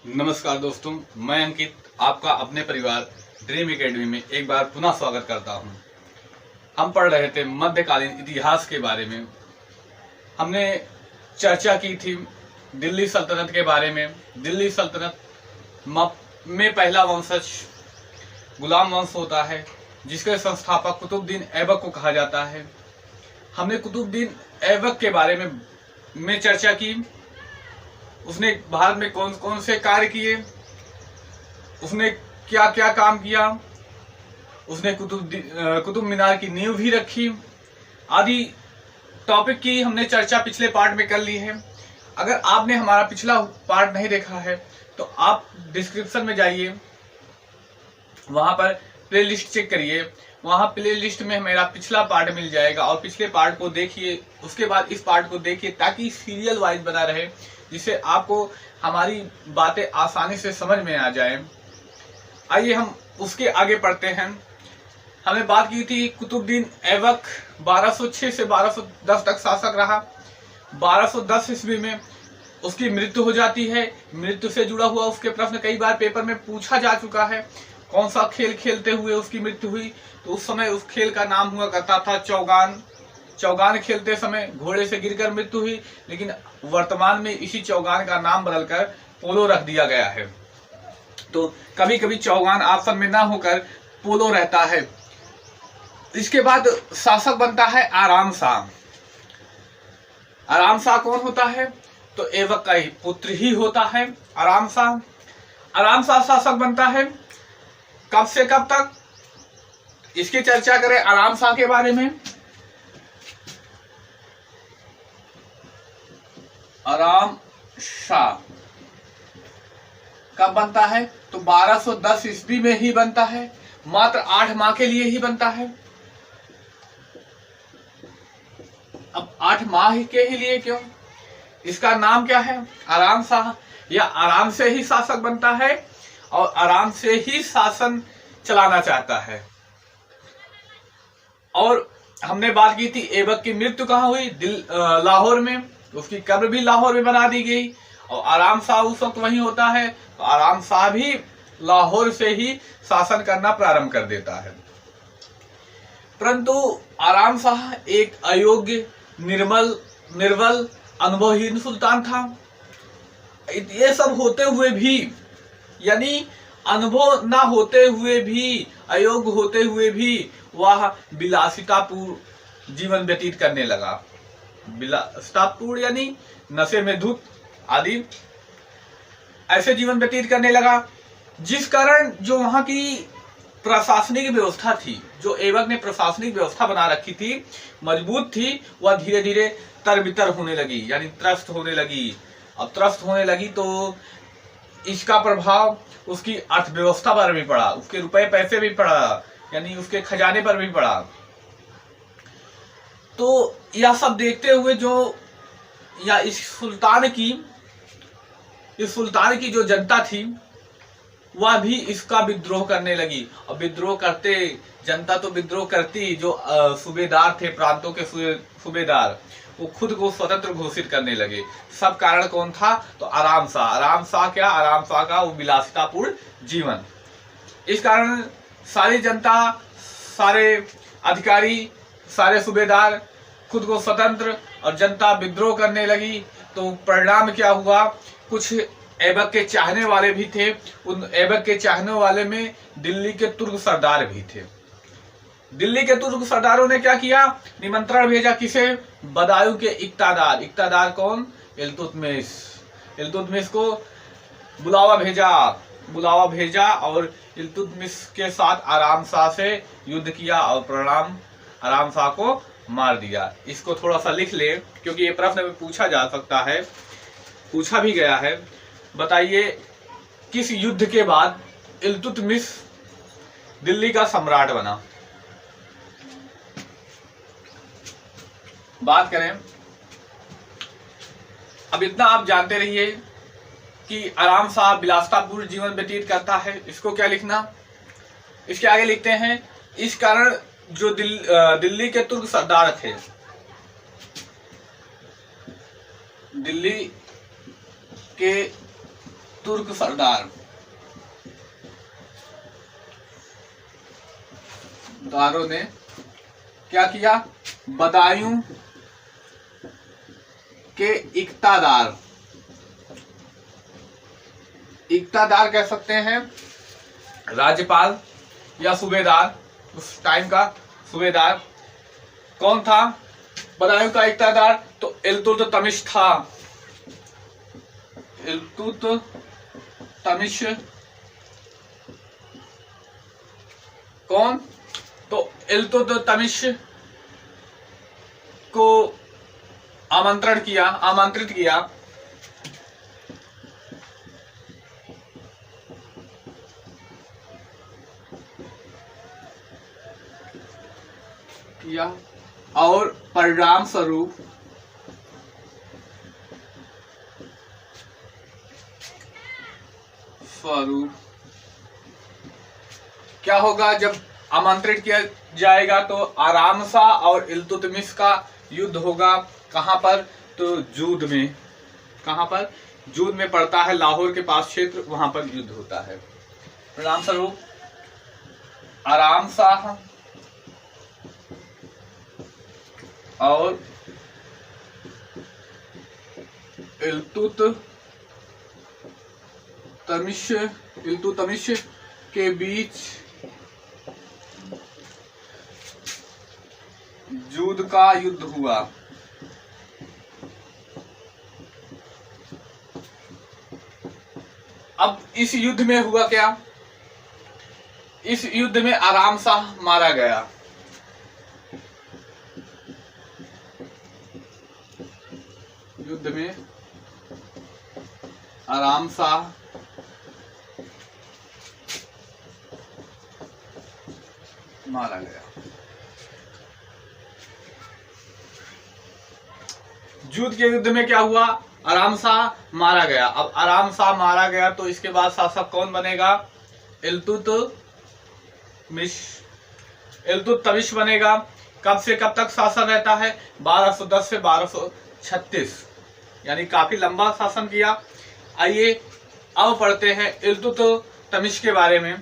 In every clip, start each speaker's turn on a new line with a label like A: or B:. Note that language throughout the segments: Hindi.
A: नमस्कार दोस्तों, मैं अंकित आपका अपने परिवार ड्रीम एकेडमी में एक बार पुनः स्वागत करता हूं। हम पढ़ रहे थे मध्यकालीन इतिहास के बारे में। हमने चर्चा की थी दिल्ली सल्तनत के बारे में। दिल्ली सल्तनत में पहला वंशज गुलाम वंश होता है, जिसके संस्थापक कुतुबुद्दीन ऐबक को कहा जाता है। हमने कुतुबुद्दीन ऐबक के बारे में चर्चा की। उसने भारत में कौन कौन से कार्य किए, उसने क्या क्या काम किया, उसने कुतुब मीनार की नींव भी रखी आदि टॉपिक की हमने चर्चा पिछले पार्ट में कर ली है। अगर आपने हमारा पिछला पार्ट नहीं देखा है तो आप डिस्क्रिप्शन में जाइए, वहां पर प्लेलिस्ट चेक करिए। वहां प्लेलिस्ट में मेरा पिछला पार्ट मिल जाएगा और पिछले पार्ट को देखिए, उसके बाद इस पार्ट को देखिए, ताकि सीरियल वाइज बना रहे, जिससे आपको हमारी बातें आसानी से समझ में आ जाए। आइए हम उसके आगे पढ़ते हैं। हमने बात की थी कुतुबुद्दीन ऐबक 1206 से 1210 तक शासक रहा। 1210 ईस्वी में उसकी मृत्यु हो जाती है। मृत्यु से जुड़ा हुआ उसके प्रश्न कई बार पेपर में पूछा जा चुका है। कौन सा खेल खेलते हुए उसकी मृत्यु हुई, तो उस समय उस खेल का नाम हुआ करता था चौगान। चौगान खेलते समय घोड़े से गिरकर मृत्यु हुई, लेकिन वर्तमान में इसी चौगान का नाम बदलकर पोलो रख दिया गया है। तो कभी कभी चौगान ऑप्शन में ना होकर पोलो रहता है। इसके बाद शासक बनता है आराम शाह। आराम शाह कौन होता है, तो ऐबक का ही पुत्र ही होता है आराम शाह। आराम शाह शासक बनता है कब से कब तक, इसकी चर्चा करें आराम शाह के बारे में। आराम शाह कब बनता है, तो 1210 ईस्वी में ही बनता है। मात्र 8 माह के लिए ही बनता है। अब 8 माह के ही लिए क्यों, इसका नाम क्या है, आराम शाह। या आराम से ही शासक बनता है और आराम से ही शासन चलाना चाहता है। और हमने बात की थी ऐबक की मृत्यु कहाँ हुई, लाहौर में। उसकी कब्र भी लाहौर में बना दी गई और आराम शाह उस वक्त वहीं होता है। तो आराम शाह भी लाहौर से ही शासन करना प्रारंभ कर देता है। परंतु आराम शाह एक अयोग्य, निर्बल, अनुभवहीन सुल्तान था। ये सब होते हुए भी, यानी अनुभव ना होते हुए भी, अयोग्य होते हुए भी वह विलासितापूर्ण जीवन व्यतीत करने लगा। विलासितापूर्ण यानी नशे में धुत आदि ऐसे जीवन व्यतीत करने लगा, जिस कारण जो वहां की प्रशासनिक व्यवस्था थी, जो ऐबक ने प्रशासनिक व्यवस्था बना रखी थी, मजबूत थी, वह धीरे धीरे तरबितर होने लगी, यानी त्रस्त होने लगी। अब त्रस्त होने लगी तो इसका प्रभाव उसकी अर्थव्यवस्था पर भी पड़ा, उसके रुपए पैसे भी पड़ा, यानी उसके खजाने पर भी पड़ा। तो यह सब देखते हुए इस सुल्तान की जो जनता थी, वह भी इसका विद्रोह करने लगी। और विद्रोह करते, जनता तो विद्रोह करती, जो सूबेदार थे, प्रांतों के सूबेदार, वो खुद को स्वतंत्र घोषित करने लगे। सब कारण कौन था, तो आराम शाह। आराम शाह क्या, आराम शाह का वो विलासितापूर्ण जीवन। इस कारण सारी जनता, सारे अधिकारी, सारे सूबेदार खुद को स्वतंत्र और जनता विद्रोह करने लगी। तो परिणाम क्या हुआ, कुछ ऐबक के चाहने वाले भी थे। उन ऐबक के चाहने वाले में दिल्ली के तुर्क सरदार भी थे। दिल्ली के तुर्क सरदारों ने क्या किया, निमंत्रण भेजा किसे, बदायूं के इक्तादार। इक्तादार कौन, इल्तुतमिश। इल्तुतमिश को बुलावा भेजा और इल्तुतमिश के साथ आराम शाह से युद्ध किया और परिणाम आराम शाह को मार दिया। इसको थोड़ा सा लिख ले, क्योंकि ये प्रश्न में पूछा जा सकता है, पूछा भी गया है। बताइए किस युद्ध के बाद इल्तुतमिश दिल्ली का सम्राट बना। बात करें, अब इतना आप जानते रहिए कि आराम शाह विलासितापूर्ण जीवन व्यतीत करता है। इसको क्या लिखना, इसके आगे लिखते हैं, इस कारण जो दिल्ली के तुर्क सरदार थे, दिल्ली के तुर्क सरदारों ने क्या किया? बदायूं के इक्तादार कह सकते हैं, राज्यपाल या सूबेदार, उस टाइम का सूबेदार कौन था? बदायूं का इक्तादार तो इल्तुतमिश था। इल्तुतमिश कौन? तो इल्तुतमिश को आमंत्रित किया और परिणाम स्वरूप क्या होगा? जब आमंत्रित किया जाएगा तो आराम शाह और इल्तुतमिश का युद्ध होगा। कहां पर? तो जूद में। कहां पर? जूद में पड़ता है, लाहौर के पास क्षेत्र, वहां पर युद्ध होता है। परिणाम स्वरूप आराम शाह और इल्तुतमिश के बीच जूद का युद्ध हुआ। अब इस युद्ध में हुआ क्या? इस युद्ध में आराम शाह मारा गया। युद्ध में आराम शाह मारा गया। जूद के युद्ध में क्या हुआ? आराम शाह मारा गया। अब आराम शाह मारा गया तो इसके बाद शासक कौन बनेगा? इल्तुतमिश बनेगा। कब से कब तक शासन रहता है? 1210 से 1236, यानी काफी लंबा शासन किया। आइए अब पढ़ते हैं इल्तुतमिश के बारे में।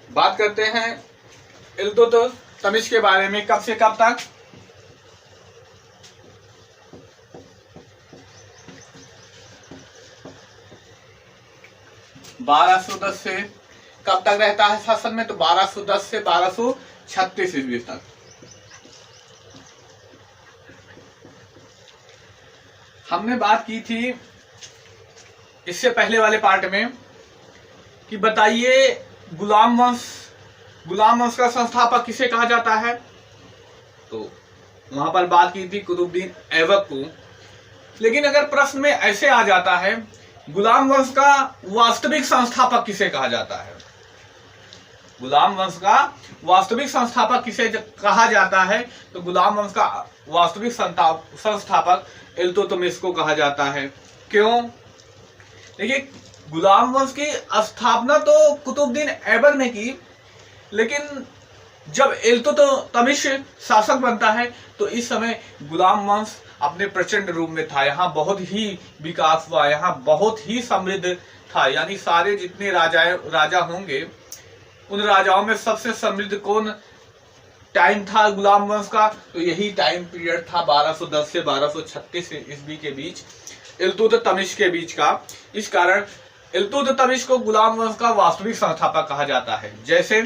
A: बात करते हैं इल्तुतमिश के बारे में। कब से कब तक? 1210 से कब तक रहता है शासन में? तो 1210 से 1236 ईस्वी तक। हमने बात की थी इससे पहले वाले पार्ट में कि बताइए गुलाम वंश का संस्थापक किसे कहा जाता है? तो वहां पर बात की थी कुतुबुद्दीन ऐबक को। लेकिन अगर प्रश्न में ऐसे आ जाता है गुलाम वंश का वास्तविक संस्थापक किसे कहा जाता है? गुलाम वंश का वास्तविक संस्थापक किसे कहा जाता है? तो गुलाम वंश का वास्तविक संस्थापक इल्तुतमिश को कहा जाता है। क्यों? देखिए, गुलाम वंश की स्थापना तो कुतुबुद्दीन ऐबक ने की, लेकिन जब इल्तुतमिश शासक बनता है तो इस समय गुलाम वंश अपने प्रचंड रूप में था। यहाँ बहुत ही विकास हुआ, यहाँ बहुत ही समृद्ध था। यानी सारे जितने राजा होंगे उन राजाओं में सबसे समृद्ध कौन टाइम था गुलाम वंश का? तो यही टाइम पीरियड था 1210 से 1236 ईस्वी के बीच, इल्तुतमिश के बीच का। इस कारण इल्तुतमिश को गुलाम वंश का वास्तविक संस्थापक कहा जाता है। जैसे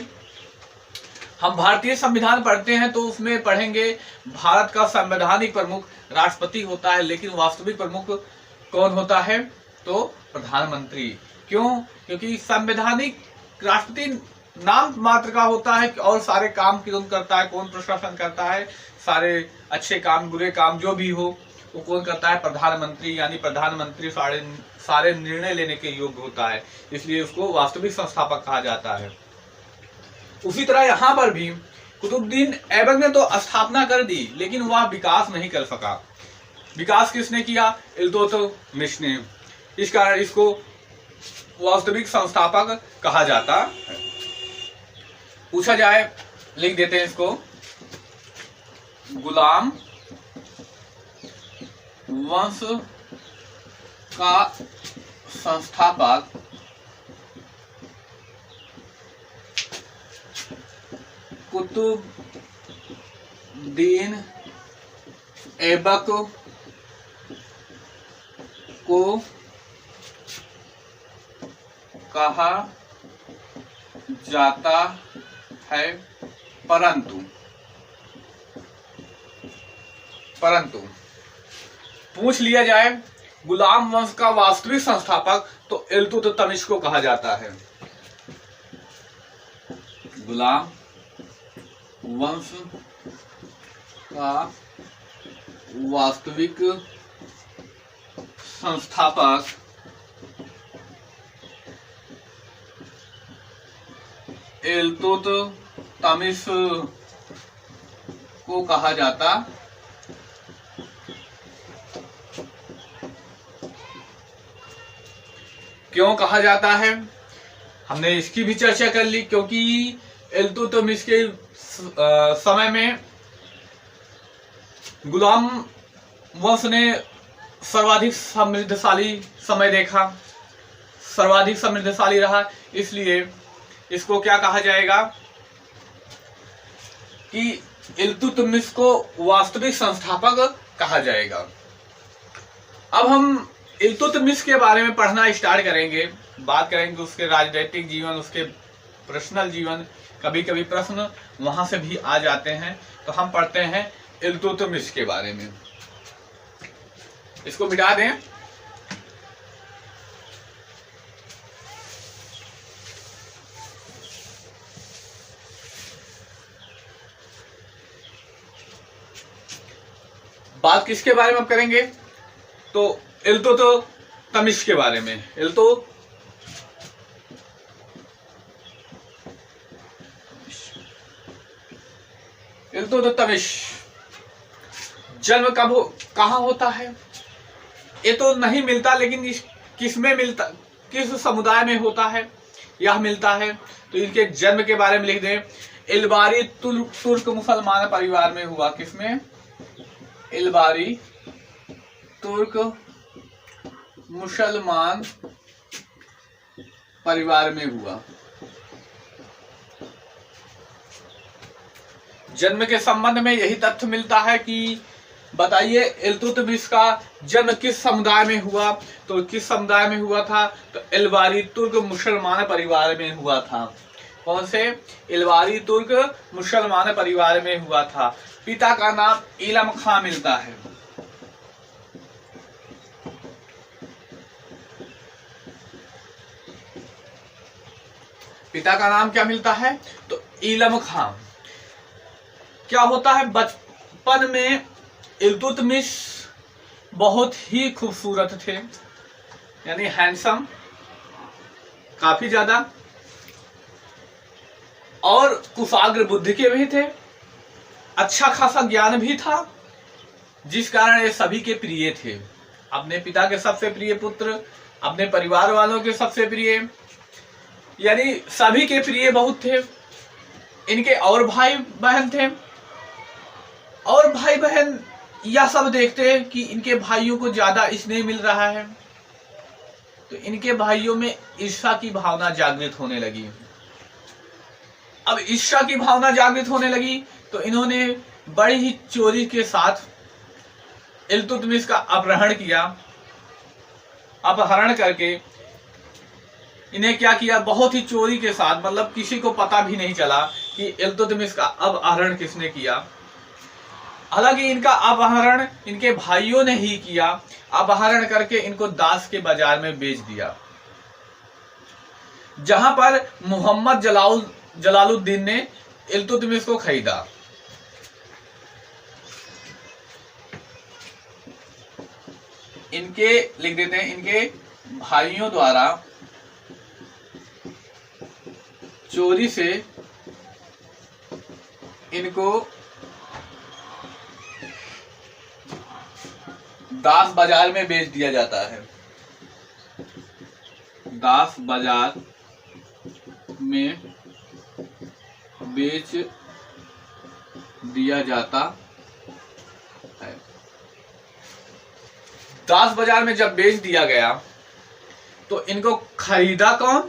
A: हम भारतीय संविधान पढ़ते हैं तो उसमें पढ़ेंगे भारत का संवैधानिक प्रमुख राष्ट्रपति होता है, लेकिन वास्तविक प्रमुख कौन होता है? तो प्रधानमंत्री। क्यों? क्योंकि संवैधानिक राष्ट्रपति नाम मात्र का होता है और सारे काम कौन करता है? कौन प्रशासन करता है? सारे अच्छे काम बुरे काम जो भी हो वो कौन करता है? प्रधानमंत्री। यानी प्रधानमंत्री सारे निर्णय लेने के योग्य होता है, इसलिए उसको वास्तविक संस्थापक कहा जाता है। उसी तरह यहाँ पर भी कुतुबुद्दीन ऐबक ने तो स्थापना कर दी, लेकिन वह विकास नहीं कर सका। विकास किसने किया? इल्तुतमिश ने। इस कारण इसको वास्तविक संस्थापक कहा जाता है। पूछा जाए, लिख देते हैं इसको, गुलाम वंश का संस्थापक कुतुबुद्दीन ऐबक को कहा जाता है, परंतु पूछ लिया जाए गुलाम वंश का वास्तविक संस्थापक तो इल्तुतमिश को कहा जाता है। गुलाम वंश का वास्तविक संस्थापक इल्तुतमिश को कहा जाता क्यों कहा जाता है, हमने इसकी भी चर्चा कर ली। क्योंकि इल्तुतमिश के समय में गुलाम वंश ने सर्वाधिक समृद्धशाली समय देखा, सर्वाधिक समृद्धशाली रहा, इसलिए इसको क्या कहा जाएगा कि इल्तुतमिश को वास्तविक संस्थापक कहा जाएगा। अब हम इल्तुतमिश के बारे में पढ़ना स्टार्ट करेंगे, बात करेंगे उसके राजनीतिक जीवन, उसके पर्सनल जीवन। कभी कभी प्रश्न वहां से भी आ जाते हैं, तो हम पढ़ते हैं इल्तुतमिश के बारे में। इसको मिटा दें। बात किसके बारे में हम करेंगे, तो इल्तुतमिश के बारे में। इल्तुतमिश जन्म कहाँ होता है, ये तो नहीं मिलता, लेकिन किसमें मिलता, किस समुदाय में होता है यह मिलता है। तो इनके जन्म के बारे में लिख दें, इलबारी तुर्क मुसलमान परिवार में हुआ। किसमें? इलबारी तुर्क मुसलमान परिवार में हुआ। जन्म के संबंध में यही तथ्य मिलता है कि बताइए इल्तुतमिश का जन्म किस समुदाय में हुआ, तो किस समुदाय में हुआ था, तो इलबारी तुर्क मुसलमान परिवार में हुआ था। कौन से? इलबारी तुर्क मुसलमान परिवार में हुआ था। पिता का नाम इलम खां मिलता है। पिता का नाम क्या मिलता है, तो इलम खां। क्या होता है, बचपन में इल्तुतमिश बहुत ही खूबसूरत थे, यानी हैंडसम, काफी ज्यादा, और कुशाग्र बुद्धि के भी थे, अच्छा खासा ज्ञान भी था, जिस कारण ये सभी के प्रिय थे। अपने पिता के सबसे प्रिय पुत्र, अपने परिवार वालों के सबसे प्रिय, यानी सभी के प्रिय बहुत थे। इनके और भाई बहन थे, और भाई बहन यह सब देखते हैं कि इनके भाइयों को ज्यादा स्नेह मिल रहा है, तो इनके भाइयों में ईर्ष्या की भावना जागृत होने लगी। अब ईर्ष्या की भावना जागृत होने लगी तो इन्होंने बड़ी ही चोरी के साथ इल्तुतमिश का अपहरण किया। अपहरण करके इन्हें क्या किया, बहुत ही चोरी के साथ, मतलब किसी को पता भी नहीं चला कि इल्तुतमिश का अपहरण किसने किया। हालांकि इनका अपहरण इनके भाइयों ने ही किया। अपहरण करके इनको दास के बाजार में बेच दिया, जहां पर मोहम्मद जलालुद्दीन ने इल्तुतमिश को खरीदा। इनके लिख देते हैं, इनके भाइयों द्वारा चोरी से इनको दास बाजार में बेच दिया जाता है। दास बाजार में बेच दिया जाता है। दास बाजार में जब बेच दिया गया तो इनको खरीदा कौन?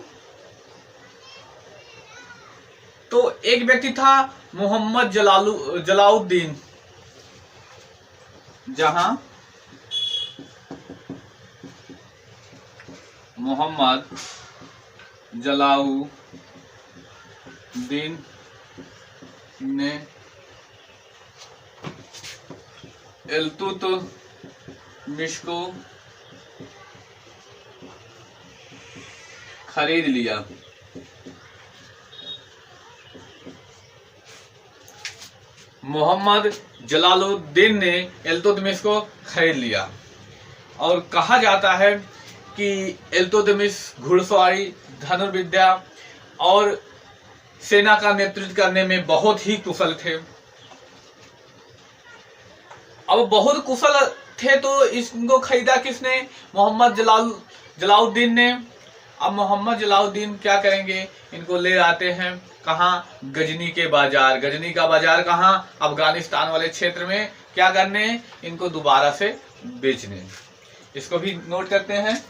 A: तो एक व्यक्ति था मोहम्मद जलाउद्दीन, जहां मोहम्मद जलाउद्दीन ने इल्तुतमिश को खरीद लिया। मोहम्मद जलालुद्दीन ने इल्तुतमिश को खरीद लिया और कहा जाता है कि इल्तुतमिश घुड़सवारी, धनुर्विद्या और सेना का नेतृत्व करने में बहुत ही कुशल थे। अब बहुत कुशल थे तो इसको खरीदा किसने? मोहम्मद जलाउद्दीन ने। अब मोहम्मद जलाउद्दीन क्या करेंगे? इनको ले आते हैं कहाँ? गजनी के बाजार। गजनी का बाजार कहाँ? अफगानिस्तान वाले क्षेत्र में। क्या करने? इनको दोबारा से बेचने। इसको भी नोट करते हैं।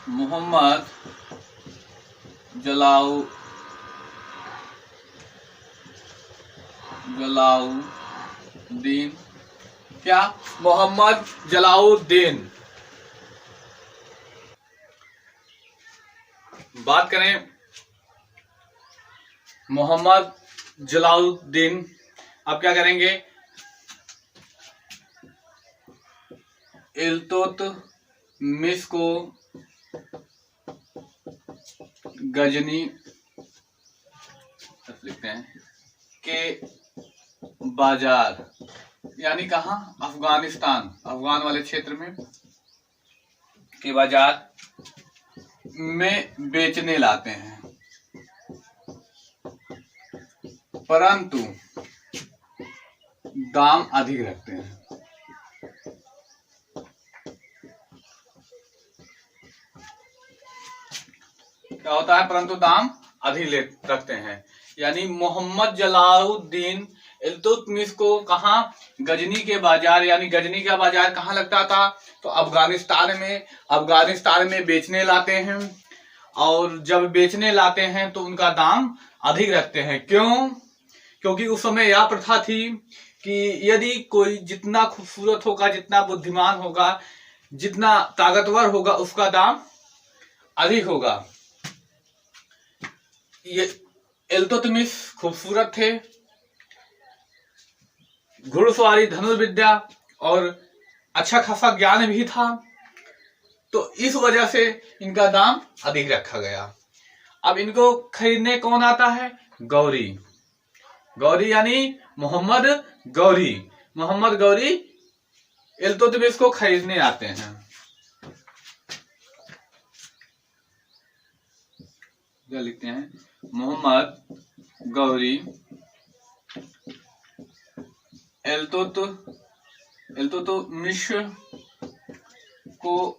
A: मोहम्मद जलाउद्दीन, क्या? मोहम्मद जलाउद्दीन। बात करें मोहम्मद जलाउद्दीन, अब क्या करेंगे? इल्तुतमिश को गजनी लिखते हैं के बाजार, यानी कहाँ? अफगानिस्तान, अफगान वाले क्षेत्र में के बाजार में बेचने लाते हैं, परंतु दाम अधिक रखते हैं। क्या होता है? परंतु दाम अधिक रखते हैं। यानी मोहम्मद जलाउद्दीन इल्तुतमिश को कहाँ? गजनी के बाजार, यानी गजनी का बाजार कहाँ लगता था? तो अफगानिस्तान में बेचने लाते हैं। और जब बेचने लाते हैं तो उनका दाम अधिक रखते हैं। क्यों? क्योंकि उस समय यह प्रथा थी कि यदि कोई जितना खूबसूरत होगा, जितना बुद्धिमान होगा, जितना ताकतवर होगा, उसका दाम अधिक होगा। ये इल्तुतमिश खूबसूरत थे, घुड़सवारी, धनुर्विद्या और अच्छा खासा ज्ञान भी था, तो इस वजह से इनका दाम अधिक रखा गया। अब इनको खरीदने कौन आता है? गौरी। गौरी यानी मोहम्मद गौरी इल्तुतमिश को खरीदने आते हैं। क्या लिखते हैं? मोहम्मद गौरी इल्तुतमिश को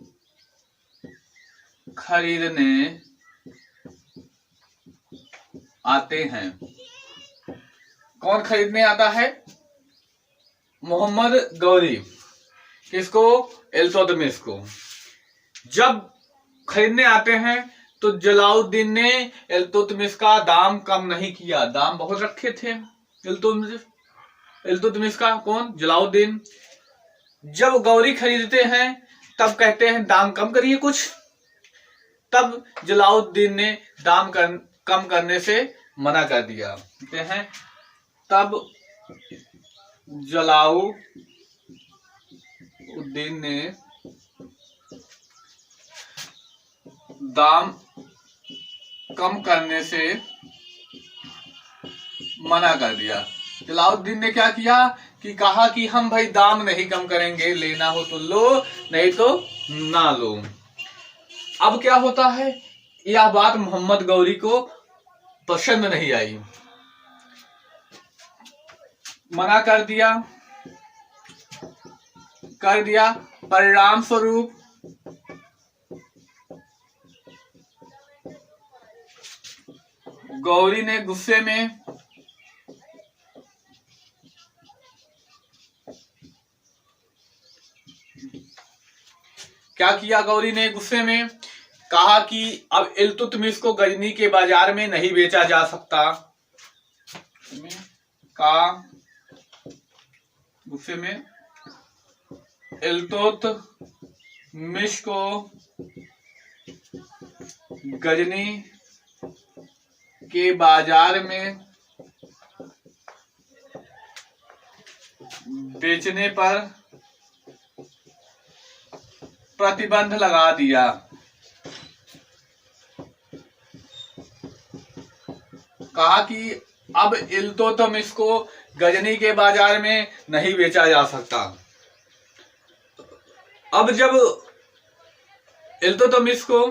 A: खरीदने आते हैं। कौन खरीदने आता है? मोहम्मद गौरी। किसको? इल्तुतमिश को। जब खरीदने आते हैं तो जलाउद्दीन ने इल्तुतमिश का दाम कम नहीं किया, दाम बहुत रखे थे इल्तुतमिश का। कौन? जलाउद्दीन। जब गौरी खरीदते हैं तब कहते हैं दाम कम करिए कुछ, तब जलाउद्दीन ने दाम कम करने से मना कर दिया। कहते हैं तब जलाउद्दीन ने दाम कम करने से मना कर दिया। जलाउद्दीन ने क्या किया कि कहा कि हम भाई दाम नहीं कम करेंगे, लेना हो तो लो, नहीं तो ना लो। अब क्या होता है? यह बात मोहम्मद गौरी को पसंद नहीं आई। मना कर दिया परिणाम स्वरूप गौरी ने गुस्से में क्या किया? गौरी ने गुस्से में कहा कि अब इल्तुतमिश को गजनी के बाजार में नहीं बेचा जा सकता। गुस्से में इल्तुतमिश को गजनी के बाजार में बेचने पर प्रतिबंध लगा दिया। कहा कि अब इल्तुतमिश को गजनी के बाजार में नहीं बेचा जा सकता। अब जब इल्तुतमिश को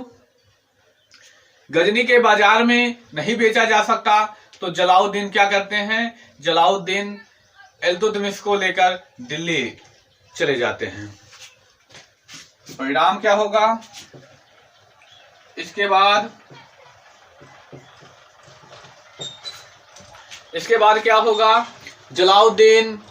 A: गजनी के बाजार में नहीं बेचा जा सकता तो जलाउद्दीन क्या करते हैं? जलाउद्दीन इल्तुतमिश को लेकर दिल्ली चले जाते हैं। परिणाम क्या होगा? इसके बाद क्या होगा? जलाउद्दीन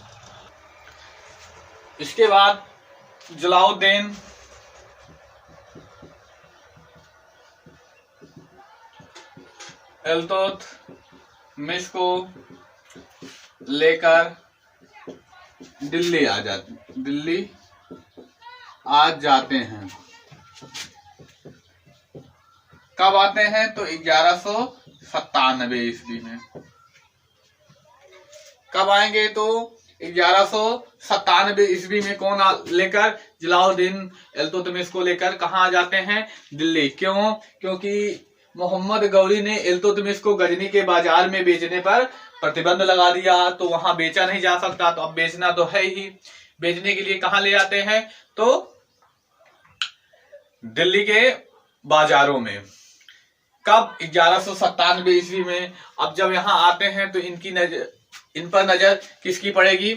A: इल्तुतमिश को लेकर दिल्ली आ जाते हैं। कब आते हैं? तो 1197 ईस्वी में। कब आएंगे? तो 1197 ईस्वी में कौन लेकर? जलाउद्दीन इल्तुतमिश को लेकर कहाँ आ जाते हैं? दिल्ली। क्यों? क्योंकि मोहम्मद गौरी ने इल्तुतमिश को गजनी के बाजार में बेचने पर प्रतिबंध लगा दिया, तो वहां बेचा नहीं जा सकता। तो अब बेचना तो है ही, बेचने के लिए कहाँ ले जाते हैं? तो दिल्ली के बाजारों में। कब? 1197 ईस्वी में। अब जब यहाँ आते हैं तो इन पर नजर किसकी पड़ेगी?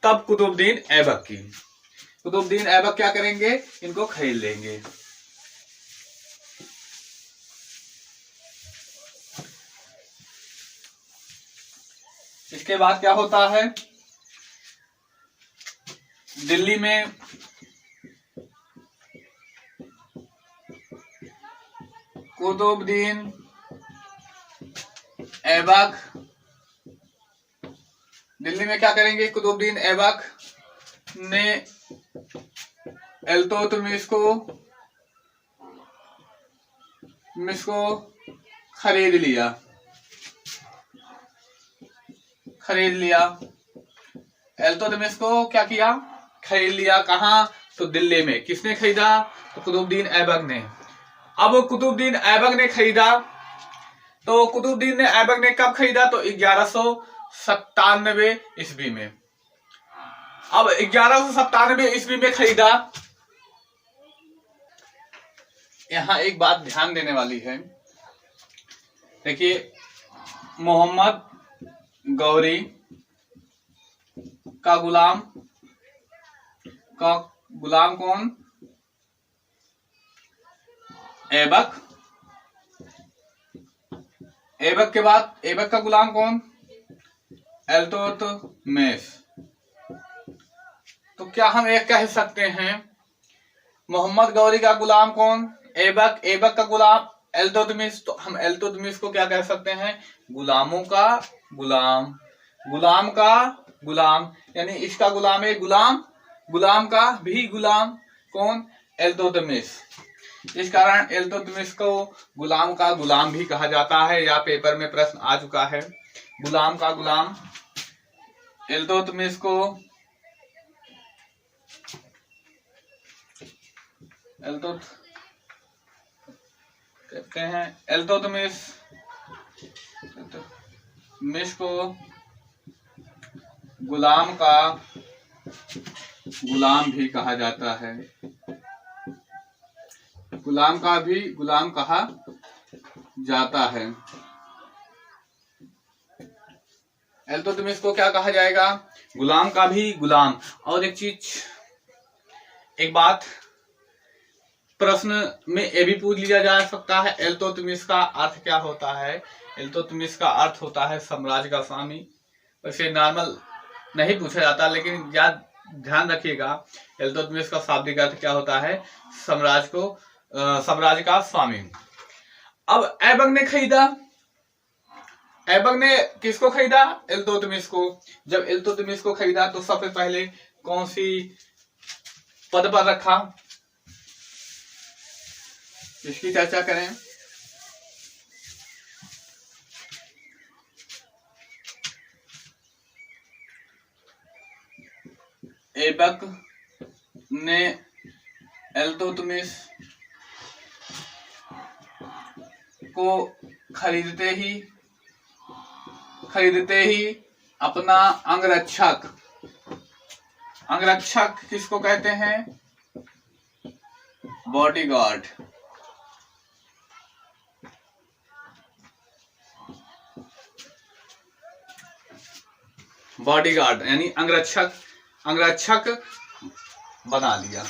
A: तब कुतुबुद्दीन ऐबक की। कुतुबुद्दीन ऐबक क्या करेंगे? इनको खरीद लेंगे। इसके बाद क्या होता है? दिल्ली में कुतुबुद्दीन ऐबक दिल्ली में क्या करेंगे? कुतुबुद्दीन ऐबक ने इल्तुतमिश को खरीद लिया। इल्तुतमिश को क्या किया? खरीद लिया। कहाँ? तो दिल्ली में। किसने खरीदा? तो कुतुबुद्दीन ऐबक ने। अब कुतुबुद्दीन ऐबक ने खरीदा, तो कुतुबुद्दीन ऐबक ने कब खरीदा? तो 1197 ईस्वी में। अब 1197 ईस्वी में खरीदा। यहां एक बात ध्यान देने वाली है। देखिए, मोहम्मद गौरी का गुलाम कौन? ऐबक। ऐबक के बाद ऐबक का गुलाम कौन? इल्तुतमिश। तो क्या हम एक कह सकते हैं मोहम्मद गौरी का गुलाम कौन? ऐबक। ऐबक का गुलाम इल्तुतमिश। तो हम इल्तुतमिश को क्या कह सकते हैं? गुलामों का गुलाम, गुलाम का गुलाम, यानी इसका गुलाम है गुलाम का भी गुलाम कौन? इल्तुतमिश। इस कारण इल्तुतमिश को गुलाम का गुलाम भी कहा जाता है, या पेपर में प्रश्न आ चुका है। गुलाम का गुलाम इल्तुतमिश को कहते हैं। इल्तुतमिश को गुलाम का गुलाम भी कहा जाता है। गुलाम का भी गुलाम कहा जाता है। इल्तुतमिश को क्या कहा जाएगा? गुलाम का भी गुलाम। और एक बात प्रश्न में ये भी पूछ लिया जा सकता है, इल्तुतमिश का अर्थ क्या होता है? इल्तुतमिश का अर्थ होता है साम्राज्य का स्वामी। वैसे नॉर्मल नहीं पूछा जाता, लेकिन याद ध्यान रखिएगा, इल्तुतमिश का शाब्दिक अर्थ क्या होता है? साम्राज्य का स्वामी। अब ऐबक ने खरीदा, ऐबक ने किसको खरीदा? इल्तुतमिश को। जब इल्तुतमिश को खरीदा तो सबसे पहले कौन सी पद पर रखा, इसकी चर्चा करें। ऐबक ने इल्तुतमिश को खरीदते ही अपना अंगरक्षक, अंगरक्षक किसको कहते हैं? बॉडीगार्ड। बॉडीगार्ड यानी अंगरक्षक बना लिया।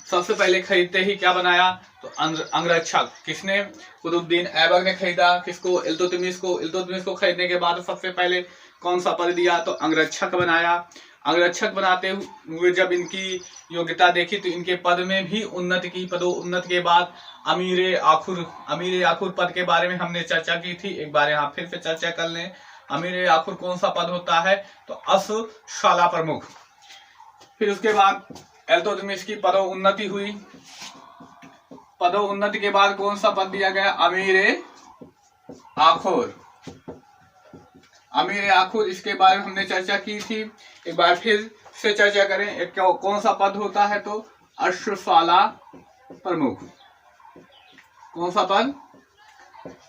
A: सबसे पहले खरीदते ही क्या बनाया? तो अंगरक्षक। किसने? कुतुबुद्दीन ऐबक ने खरीदा किसको? इल्तुतमिश को। इल्तुतमिश को खरीदने के बाद सबसे पहले कौन सा पद दिया? तो अंगरक्षक बनाया। अंगरक्षक बनाते हुए जब इनकी योग्यता देखी तो इनके पद में भी उन्नति की। पदोन्नति के बाद अमीर आखुर पद के बारे में हमने चर्चा की थी, एक बार यहाँ फिर से चर्चा कर लें। अमीर आखुर कौन सा पद होता है? तो अश्वशाला प्रमुख। फिर उसके बाद इल्तुतमिश की पदोन्नति हुई। पदोन्नति के बाद कौन सा पद दिया गया? अमीर आखुर। अमीर आखुर, इसके बारे में हमने चर्चा की थी, एक बार फिर से चर्चा करें। एक कौन सा पद होता है? तो अश्वशाला प्रमुख। कौन सा पद?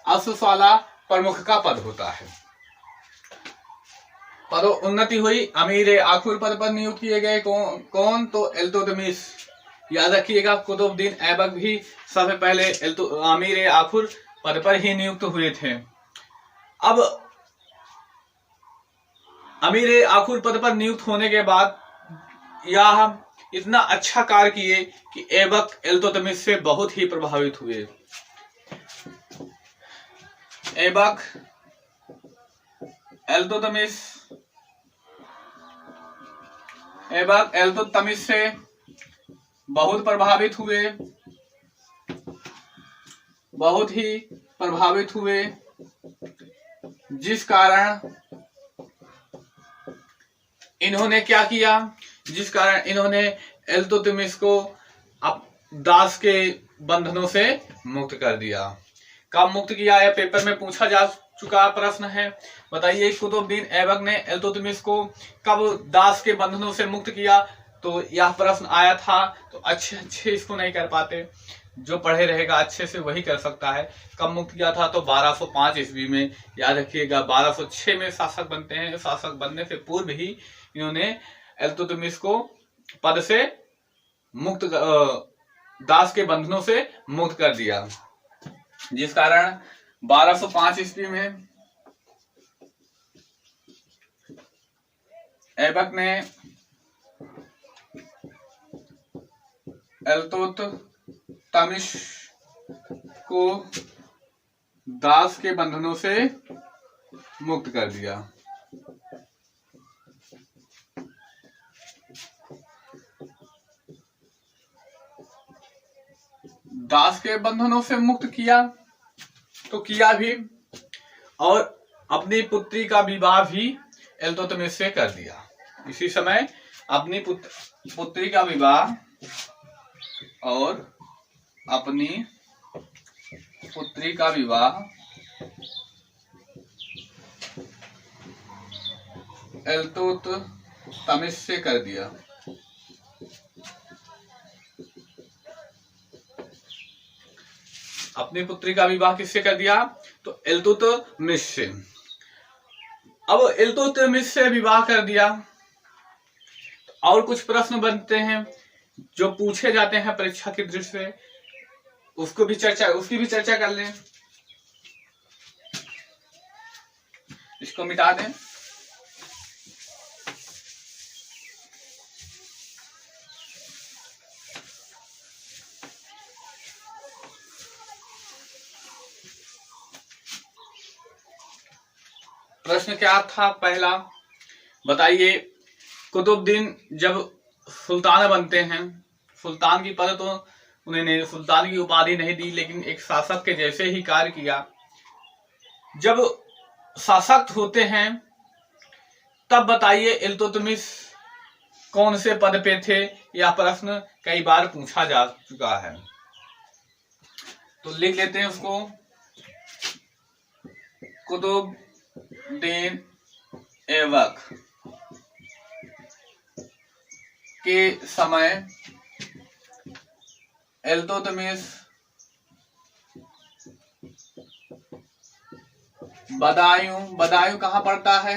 A: अश्वशाला प्रमुख का पद होता है। पदोन्नति हुई, अमीर आखुर पद पर नियुक्त किए गए कौन? तो इल्तुतमिश। याद रखिएगा, कुतुबुद्दीन ऐबक भी सबसे पहले अमीर आखुर पद पर ही नियुक्त हुए थे। अब अमीर आखुर पद पर नियुक्त होने के बाद यह इतना अच्छा कार्य किए कि ऐबक इल्तुतमिश से बहुत ही प्रभावित हुए। ऐबक इल्तुतमिश से बहुत ही प्रभावित हुए, जिस कारण इन्होंने क्या किया? जिस कारण इन्होंने इल्तुतमिश को दास के बंधनों से मुक्त कर दिया। कब मुक्त किया? यह पेपर में पूछा जा चुका प्रश्न है। बताइए, कुतुबुद्दीन ऐबक ने इल्तुतमिश को कब दास के बंधनों से मुक्त किया? तो यह प्रश्न आया था। तो अच्छे इसको नहीं कर पाते, जो पढ़े रहेगा अच्छे से वही कर सकता है। कब मुक्त किया था? तो 1205 ईस्वी में। याद रखिएगा, 1206 में शासक बनते हैं। शासक बनने से पूर्व ही इन्होंने इल्तुतमिश को पद से मुक्त, दास के बंधनों से मुक्त कर दिया, जिस कारण 1205 ईस्वी में ऐबक ने इल्तुतमिश को दास के बंधनों से मुक्त कर दिया। दास के बंधनों से मुक्त किया तो किया भी, और अपनी पुत्री का विवाह भी इल्तुतमिश से कर दिया। इसी समय अपनी पुत्री का विवाह और अपनी पुत्री का विवाह इल्तुतमिश से कर दिया। अपनी पुत्री का विवाह किससे कर दिया? तो इल्तुतमिश से। अब इल्तुतमिश से विवाह कर दिया, और कुछ प्रश्न बनते हैं जो पूछे जाते हैं परीक्षा की दृष्टि से। उसकी भी चर्चा कर लें। इसको मिटा दें। प्रश्न क्या था पहला, बताइए। कुतुबुद्दीन जब सुल्तान बनते हैं, सुल्तान की पद तो उन्हें सुल्तान की उपाधि नहीं दी, लेकिन एक शासक के जैसे ही कार्य किया। जब शासक होते हैं तब बताइए इल्तुतमिश कौन से पद पे थे? यह प्रश्न कई बार पूछा जा चुका है, तो लिख लेते हैं उसको। कुतुबुद्दीन ऐबक के समय इल्तुतमिश बदायूं कहाँ पड़ता है?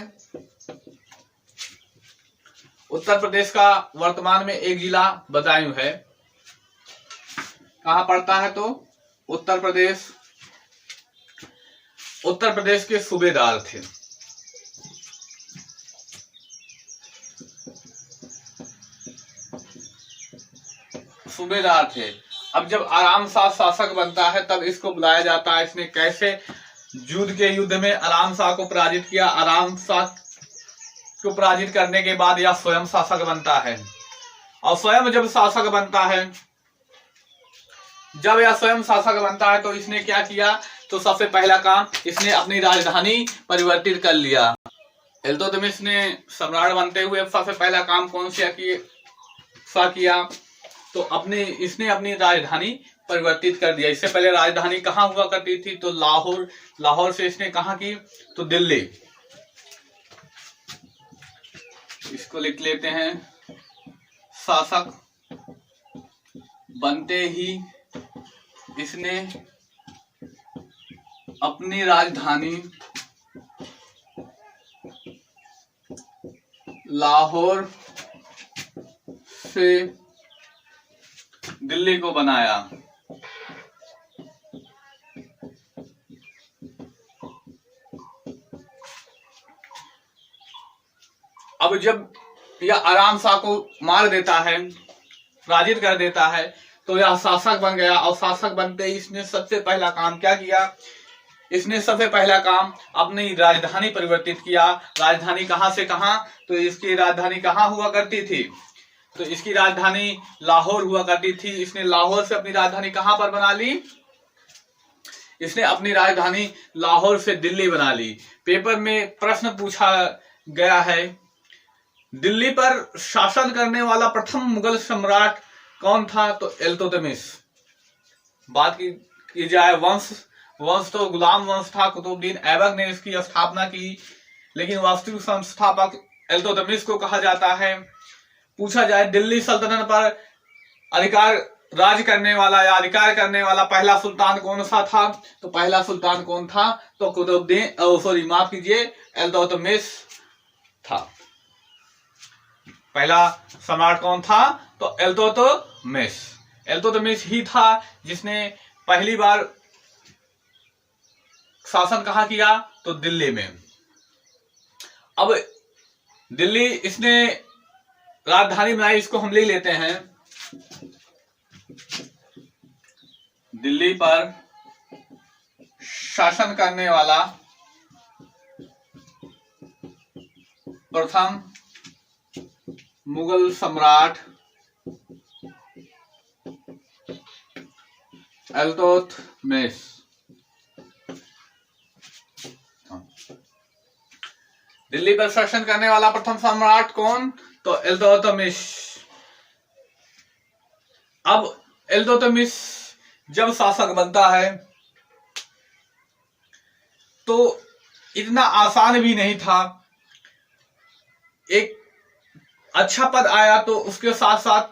A: उत्तर प्रदेश का वर्तमान में एक जिला बदायूं है। कहाँ पड़ता है? तो उत्तर प्रदेश के सूबेदार थे। अब जब आराम शाह शासक बनता है तब इसको बुलाया जाता है। इसने कैसे युद्ध में आराम शाह को पराजित किया। आराम शाह को पराजित करने के बाद यह स्वयं शासक बनता है, और स्वयं जब शासक बनता है तो इसने क्या किया? तो सबसे पहला काम इसने अपनी राजधानी परिवर्तित कर लिया। इल्तुतमिश ने सम्राट बनते हुए सबसे पहला काम कौन सा किया? तो इसने अपनी राजधानी परिवर्तित कर दिया। इससे पहले राजधानी कहाँ हुआ करती थी? तो लाहौर से इसने कहाँ की? तो दिल्ली। इसको लिख लेते हैं। शासक बनते ही इसने अपनी राजधानी लाहौर से दिल्ली को बनाया। अब जब यह आराम शाह को मार देता है, पराजित कर देता है, तो यह शासक बन गया। और शासक बनते ही इसने सबसे पहला काम क्या किया? इसने सबसे पहला काम अपनी राजधानी परिवर्तित किया। राजधानी कहां से कहां? तो इसकी राजधानी कहां हुआ करती थी? तो इसकी राजधानी लाहौर हुआ करती थी। इसने लाहौर से अपनी राजधानी कहां पर बना ली? इसने अपनी राजधानी लाहौर से दिल्ली बना ली। पेपर में प्रश्न पूछा गया है, दिल्ली पर शासन करने वाला प्रथम मुगल सम्राट कौन था? तो इल्तुतमिश। बात की जाए वंश तो गुलाम वंश था। कुतुबुद्दीन ऐबक ने इसकी स्थापना की, लेकिन वास्तविक संस्थापक इल्तुतमिश को कहा जाता है। पूछा जाए दिल्ली सल्तनत पर अधिकार करने वाला पहला सुल्तान कौन सा था? तो पहला सुल्तान कौन था? तो इल्तुतमिश था। पहला सम्राट कौन था? तो इल्तुतमिश ही था, जिसने पहली बार शासन कहाँ किया? तो दिल्ली में। अब दिल्ली इसने राजधानी बनाई, इसको हम ले लेते हैं। दिल्ली पर शासन करने वाला प्रथम मुगल सम्राट इल्तुतमिश। दिल्ली पर शासन करने वाला प्रथम सम्राट कौन? तो इल्तुतमिश। अब इल्तुतमिश जब शासक बनता है तो इतना आसान भी नहीं था। एक अच्छा पद आया तो उसके साथ साथ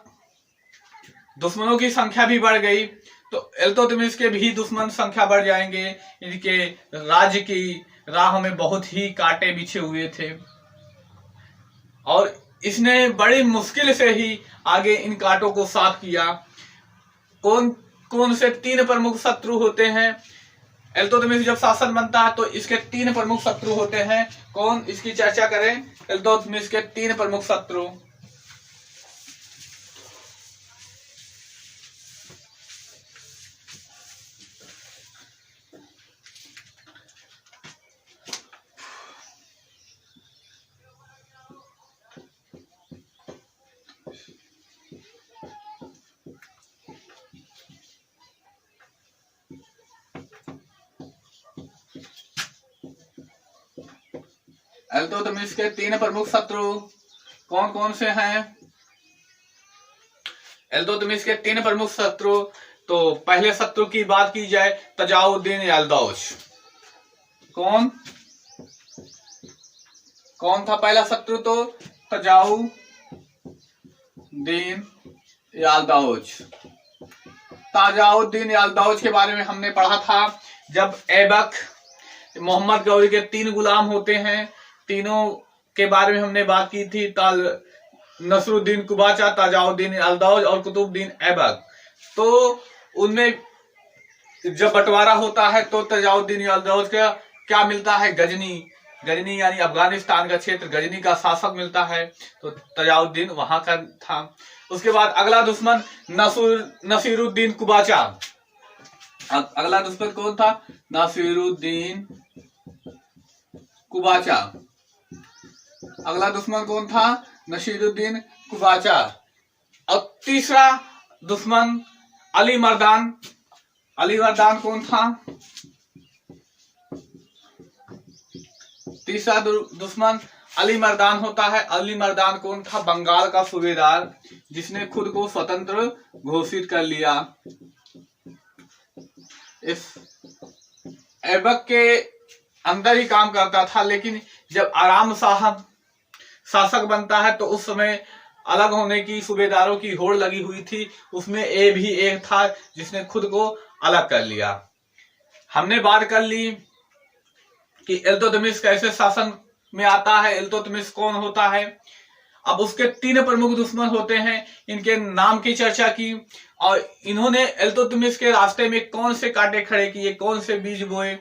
A: दुश्मनों की संख्या भी बढ़ गई। तो इल्तुतमिश के भी दुश्मन संख्या बढ़ जाएंगे। इनके राज्य की राह में बहुत ही कांटे बिछे हुए थे, और इसने बड़ी मुश्किल से ही आगे इन कांटों को साफ किया। कौन से 3 प्रमुख शत्रु होते हैं? इल्तुतमिश जब शासन बनता है तो इसके 3 प्रमुख शत्रु होते हैं। कौन? इसकी चर्चा करें। इल्तुतमिश के 3 प्रमुख शत्रु। इल्तुतमिश के 3 प्रमुख शत्रु कौन कौन से हैं? इल्तुतमिश के 3 प्रमुख शत्रु, तो पहले शत्रु की बात की जाए तजाउद्दीन याल्दाउश। कौन कौन था पहला शत्रु? तो तजाउद्दीन याल्दाउश। तजाउद्दीन याल्दाउश के बारे में हमने पढ़ा था। जब ऐबक मोहम्मद गौरी के 3 गुलाम होते हैं, तीनों के बारे में हमने बात की थी। नसरुद्दीन कुबाचा, तजाउद्दीन याल्दाउश और कुतुबुद्दीन ऐबक। तो उनमें जब बंटवारा होता है तो तजाउद्दीन याल्दाउश का क्या मिलता है? गजनी यानी अफगानिस्तान का क्षेत्र, गजनी का शासक मिलता है। तो तजाउद्दीन वहां का था। उसके बाद अगला दुश्मन नसीरुद्दीन कुबाचा। अगला दुश्मन कौन था? नसीरुद्दीन कुबाचा। अगला दुश्मन कौन था? नसीरुद्दीन कुबाचा। और तीसरा दुश्मन अली मर्दान। अली मर्दान कौन था? तीसरा दुश्मन अली मर्दान होता है। अली मर्दान कौन था? बंगाल का सूबेदार, जिसने खुद को स्वतंत्र घोषित कर लिया। इस ऐबक के अंदर ही काम करता था, लेकिन जब आराम साहब शासक बनता है तो उस समय अलग होने की सूबेदारों की होड़ लगी हुई थी। उसमें ए भी एक था जिसने खुद को अलग कर लिया। हमने बात कर ली कि इल्तुतमिश कैसे शासन में आता है, इल्तुतमिश कौन होता है। अब उसके 3 प्रमुख दुश्मन होते हैं, इनके नाम की चर्चा की और इन्होंने इल्तुतमिश के रास्ते में कौन से कांटे खड़े किए, कौन से बीज बोए,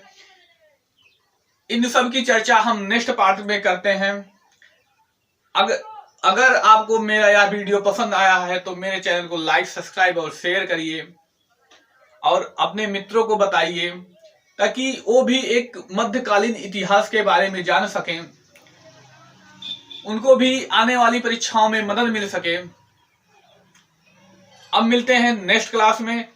A: इन सब की चर्चा हम नेक्स्ट पार्ट में करते हैं। अगर आपको मेरा यह वीडियो पसंद आया है तो मेरे चैनल को लाइक, सब्सक्राइब और शेयर करिए और अपने मित्रों को बताइए, ताकि वो भी एक मध्यकालीन इतिहास के बारे में जान सकें, उनको भी आने वाली परीक्षाओं में मदद मिल सके। अब मिलते हैं नेक्स्ट क्लास में।